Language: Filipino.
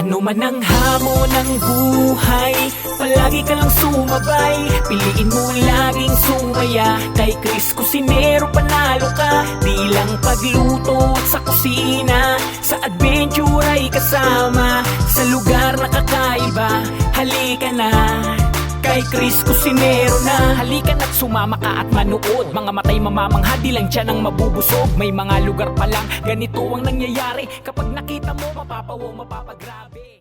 Ano man ang hamon ng buhay, palagi ka lang sumabay. Piliin mo laging sumaya. Kay Chris Cusinero panalo ka. Di lang pagluto at sa kusina, sa adventure ay kasama. Sa lugar na kakaiba, halika na. Kay Chris Cusinero na. Halika na't sumama ka at manood. Mga matay mamamangha, di lang tiyan ang mabubusog. May mga lugar pa lang ganito ang nangyayari. Kapag nakita mo, mapapawaw, mapapagrabe.